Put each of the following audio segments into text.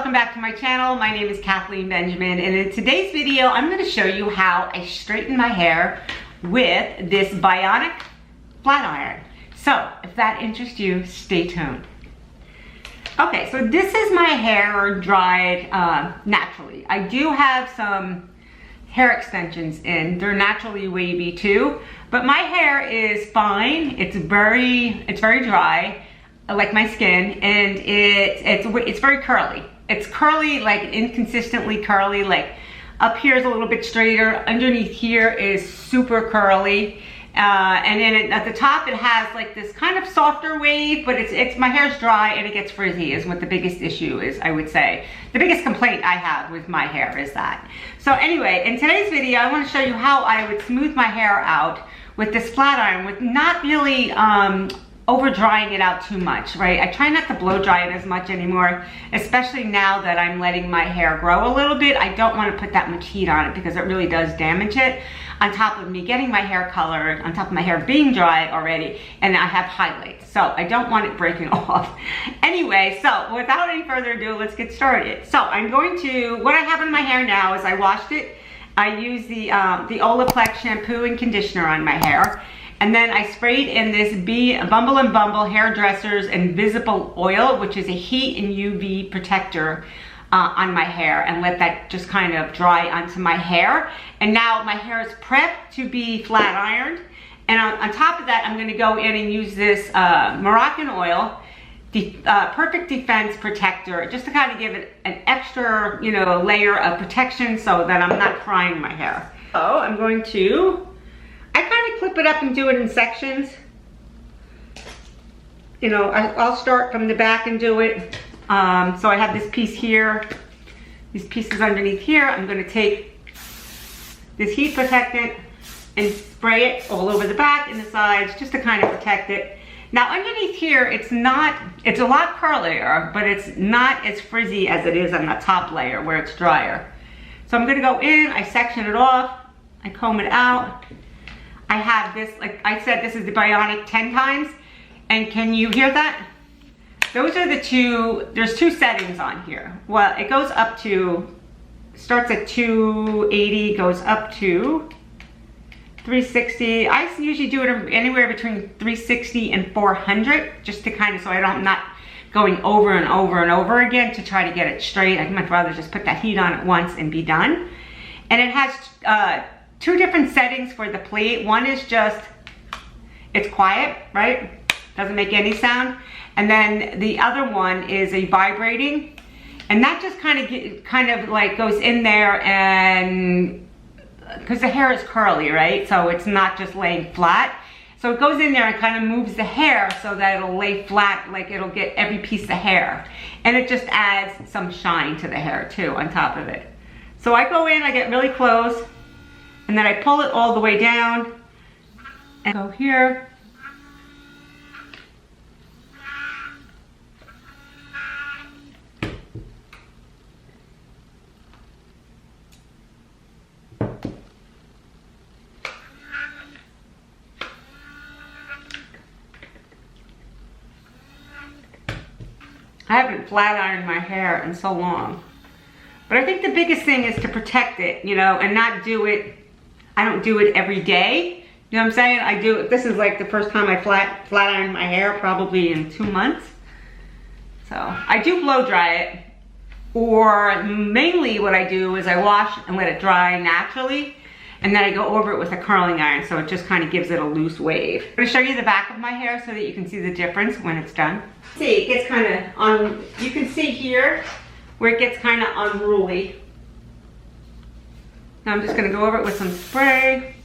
welcome back to my channel. My name is Kathleen Benjamin, and in today's video I'm going to show you how I straighten my hair with this Bionic flat iron. So if that interests you, stay tuned. Okay, so this is my hair dried naturally. I do have some hair extensions in. They're naturally wavy too, but my hair is fine. It's very dry, like my skin, and it's very curly. It's curly, like inconsistently curly. Like up here is a little bit straighter. Underneath here is super curly. And then at the top it has like this kind of softer wave, but my hair's dry and it gets frizzy is what the biggest issue is, I would say. The biggest complaint I have with my hair is that. So anyway, in today's video I want to show you how I would smooth my hair out with this flat iron with not really over drying it out too much, right? I try not to blow dry it as much anymore, especially now that I'm letting my hair grow a little bit. I don't want to put that much heat on it because it really does damage it. On top of me getting my hair colored, on top of my hair being dry already, and I have highlights, so I don't want it breaking off. Anyway, so without any further ado, let's get started. So I'm going to, what I have in my hair now is I washed it. I use the Olaplex shampoo and conditioner on my hair. And then I sprayed in this Bumble and Bumble Hairdresser's Invisible Oil, which is a heat and UV protector on my hair, and let that just kind of dry onto my hair. And now my hair is prepped to be flat ironed. And on top of that, I'm gonna go in and use this MoroccanOil Perfect Defense Protector, just to kind of give it an extra, layer of protection so that I'm not frying my hair. So I'm going to, I kind of clip it up and do it in sections. I'll start from the back and do it. So I have this piece here, these pieces underneath here. I'm going to take this heat protectant and spray it all over the back and the sides just to kind of protect it. Now underneath here, it's a lot curlier, but it's not as frizzy as it is on the top layer where it's drier. So I'm going to go in, I section it off, I comb it out. I have this, like I said, this is the Bionic 10 times. And can you hear that? Those are the two, there's two settings on here. Well, it goes up to, starts at 280, goes up to 360. I usually do it anywhere between 360 and 400, just to kind of, so I'm not going over and over and over again to try to get it straight. I'd much rather just put that heat on at once and be done. And it has two different settings for the plate. One is just, it's quiet, right? Doesn't make any sound. And then the other one is a vibrating, and that just kind of like goes in there, and because the hair is curly, right? So it's not just laying flat. So it goes in there and kind of moves the hair so that it'll lay flat, like it'll get every piece of hair. And it just adds some shine to the hair too on top of it. So I go in, I get really close, and then I pull it all the way down and go here. I haven't flat ironed my hair in so long. But I think the biggest thing is to protect it, and not do it, I don't do it every day. You know what I'm saying? I do it, this is like the first time I flat ironed my hair probably in 2 months. So I do blow dry it, or mainly what I do is I wash and let it dry naturally, and then I go over it with a curling iron, so it just kind of gives it a loose wave. I'm gonna show you the back of my hair so that you can see the difference when it's done. See, it gets kind of on, you can see here where it gets kind of unruly. Now I'm just gonna go over it with some spray.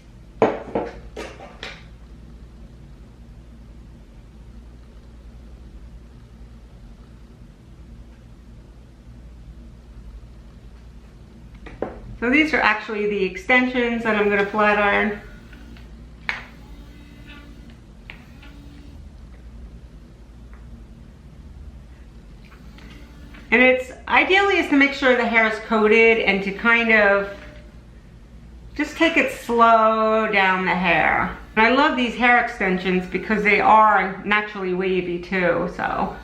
So these are actually the extensions that I'm gonna flat iron. And it's, ideally is to make sure the hair is coated and to kind of just take it slow down the hair. And I love these hair extensions because they are naturally wavy too, so.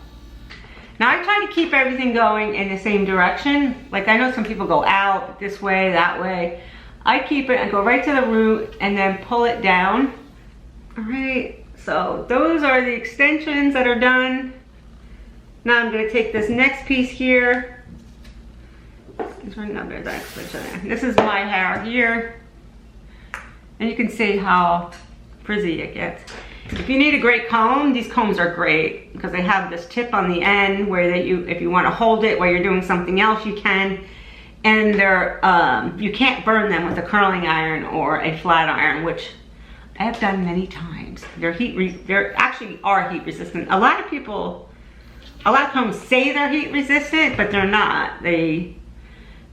Now I try to keep everything going in the same direction. Like I know some people go out this way, that way. I keep it and go right to the root and then pull it down. All right, so those are the extensions that are done. Now I'm gonna take this next piece here. This is my hair here. And you can see how frizzy it gets. If you need a great comb, these combs are great because they have this tip on the end where if you want to hold it while you're doing something else, you can. And they're you can't burn them with a curling iron or a flat iron, which I have done many times. They're actually are heat resistant. A lot of combs say they're heat resistant, but they're not. They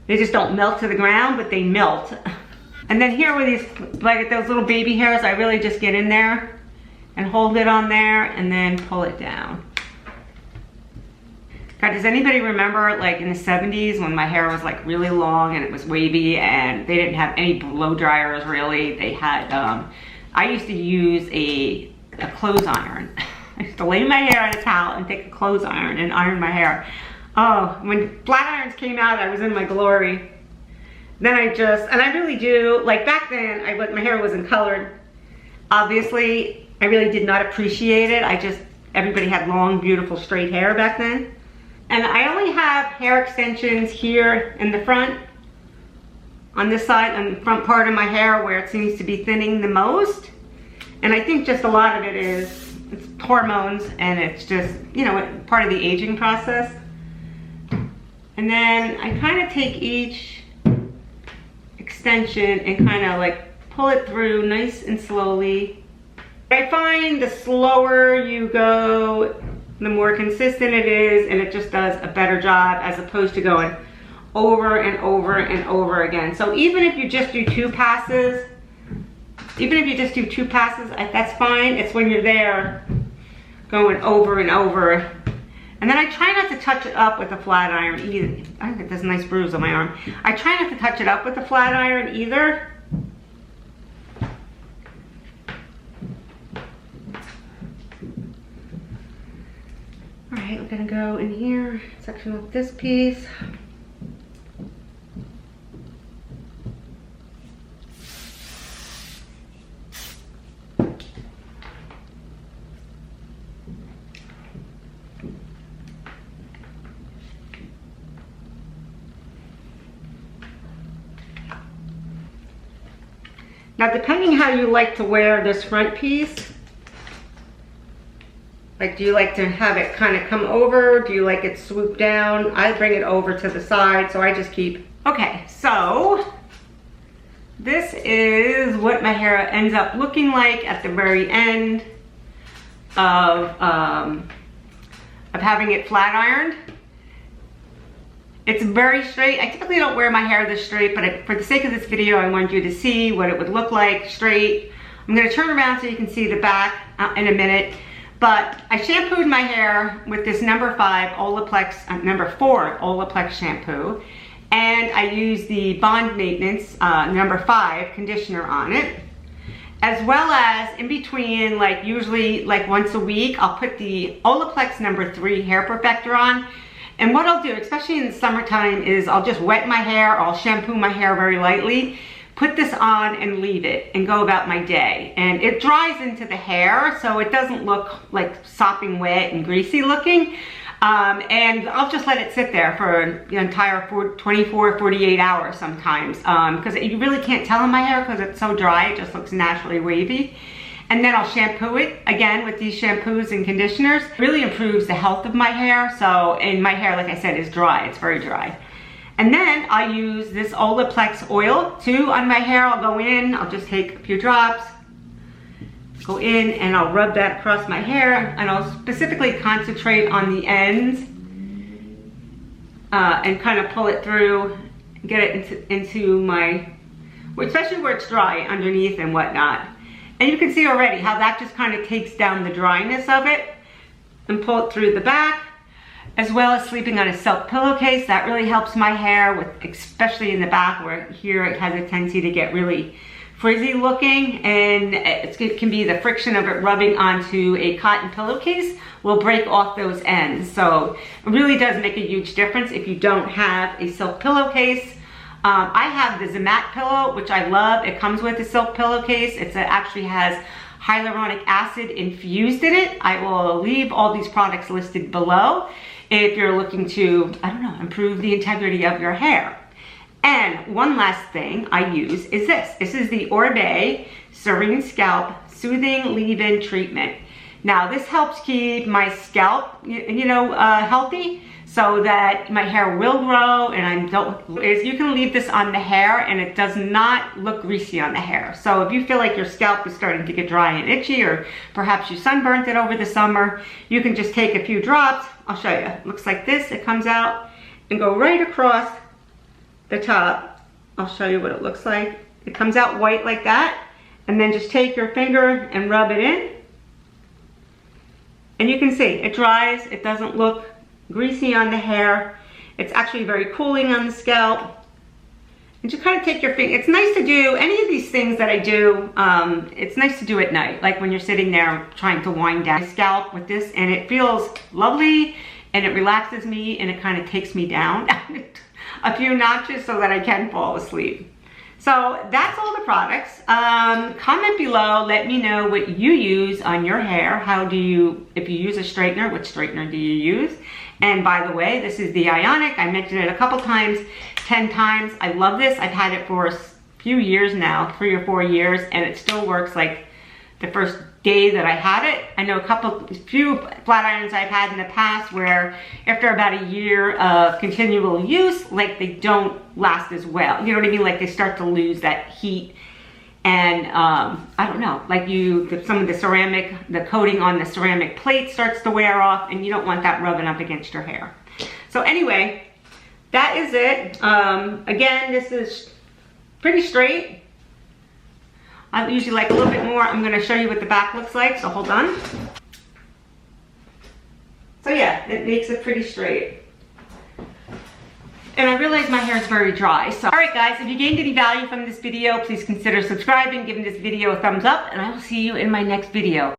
just don't melt to the ground, but they melt. And then here with these, like those little baby hairs, I really just get in there and hold it on there and then pull it down. God, does anybody remember like in the 70s when my hair was like really long and it was wavy and they didn't have any blow dryers really? They had, I used to use a clothes iron. I used to lay my hair on a towel and take a clothes iron and iron my hair. Oh, when flat irons came out, I was in my glory. Then I really do, like back then, my hair wasn't colored. Obviously, I really did not appreciate it. Everybody had long, beautiful, straight hair back then. And I only have hair extensions here in the front, on this side, on the front part of my hair where it seems to be thinning the most. And I think just a lot of it it's hormones and it's just, you know, part of the aging process. And then I kind of take each extension and kind of like pull it through nice and slowly. I find the slower you go, the more consistent it is, and it just does a better job as opposed to going over and over and over again. So even if you just do two passes, that's fine. It's when you're there going over and over. And then I try not to touch it up with a flat iron either. I think there's a nice bruise on my arm. I try not to touch it up with a flat iron either. All right, we're gonna go in here, section off this piece. Now, depending how you like to wear this front piece, like do you like to have it kind of come over? Do you like it swoop down? I bring it over to the side, so I just keep. Okay, so this is what my hair ends up looking like at the very end of having it flat ironed. It's very straight. I typically don't wear my hair this straight, but for the sake of this video, I wanted you to see what it would look like straight. I'm gonna turn around so you can see the back in a minute. But I shampooed my hair with this number 4 Olaplex shampoo. And I used the Bond Maintenance number 5 conditioner on it. As well as in between, like usually like once a week, I'll put the Olaplex number 3 Hair Perfector on. And what I'll do, especially in the summertime, is I'll just wet my hair, or I'll shampoo my hair very lightly, put this on and leave it and go about my day. And it dries into the hair, so it doesn't look like sopping wet and greasy looking. And I'll just let it sit there for the entire 24, 48 hours sometimes. Because you really can't tell in my hair because it's so dry, it just looks naturally wavy. And then I'll shampoo it again with these shampoos and conditioners. It really improves the health of my hair. And my hair, like I said, is dry. It's very dry. And then I use this Olaplex oil too on my hair. I'll go in, I'll just take a few drops, go in and I'll rub that across my hair, and I'll specifically concentrate on the ends and kind of pull it through, get it into my, especially where it's dry underneath and whatnot. And you can see already how that just kind of takes down the dryness of it, and pull it through the back, as well as sleeping on a silk pillowcase. That really helps my hair, especially in the back where here it has a tendency to get really frizzy looking, and it can be the friction of it rubbing onto a cotton pillowcase will break off those ends. So it really does make a huge difference if you don't have a silk pillowcase. I have the Zamat pillow, which I love. It comes with a silk pillowcase. It actually has hyaluronic acid infused in it. I will leave all these products listed below if you're looking to, I don't know, improve the integrity of your hair. And one last thing I use is this. This is the Oribe Serene Scalp Soothing Leave-In Treatment. Now this helps keep my scalp, healthy, so that my hair will grow, and you can leave this on the hair and it does not look greasy on the hair. So if you feel like your scalp is starting to get dry and itchy, or perhaps you sunburnt it over the summer, you can just take a few drops. I'll show you. It looks like this. It comes out and go right across the top. I'll show you what it looks like. It comes out white like that, and then just take your finger and rub it in. And you can see it dries. It doesn't look greasy on the hair. It's actually very cooling on the scalp. And just kind of take your finger. It's nice to do any of these things that I do. It's nice to do at night, like when you're sitting there trying to wind down your scalp with this, and it feels lovely, and it relaxes me, and it kind of takes me down a few notches so that I can fall asleep. So that's all the products. Comment below, let me know what you use on your hair. If you use a straightener, what straightener do you use? And by the way, this is the Bionic. I mentioned it a couple times, 10 times. I love this. I've had it for a few years now, 3 or 4 years, and it still works like the first day that I had it. I know a few flat irons I've had in the past where after about a year of continual use, like they don't last as well. You know what I mean? Like they start to lose that heat, and I don't know, like some of the ceramic, the coating on the ceramic plate starts to wear off, and you don't want that rubbing up against your hair. So anyway, that is it. Again, this is pretty straight. I usually like a little bit more. I'm gonna show you what the back looks like, so hold on. So yeah, it makes it pretty straight. And I realize my hair is very dry. So, all right guys, if you gained any value from this video, please consider subscribing, giving this video a thumbs up, and I will see you in my next video.